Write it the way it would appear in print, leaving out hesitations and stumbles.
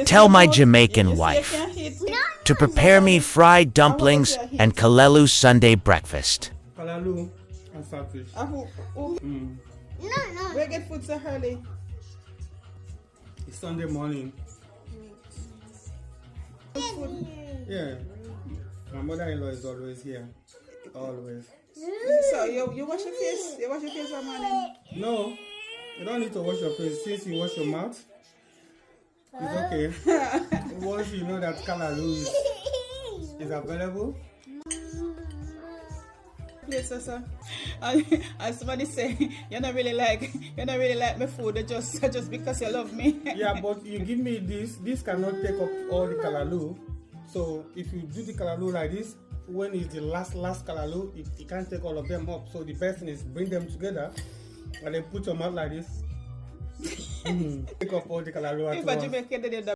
Tell my Jamaican wife to prepare me fried dumplings and kalelu Sunday breakfast. Kalelu and saltfish. No. Where get food so early? It's Sunday morning. Yeah. My mother-in-law is always here. Always. So you wash your face? You wash your face one morning? No. You don't need to wash your face. Since you wash your mouth, it's okay. Once you know that kalelu is available. Yes, sir. And somebody say you're not really like my food just because you love me. Yeah, but you give me this. This cannot take up all the kalelu. So if you do the kalelu like this, when it's the last kalelu, it can't take all of them up. So the best thing is bring them together and then put your mouth like this. Take up all the kalelu at once.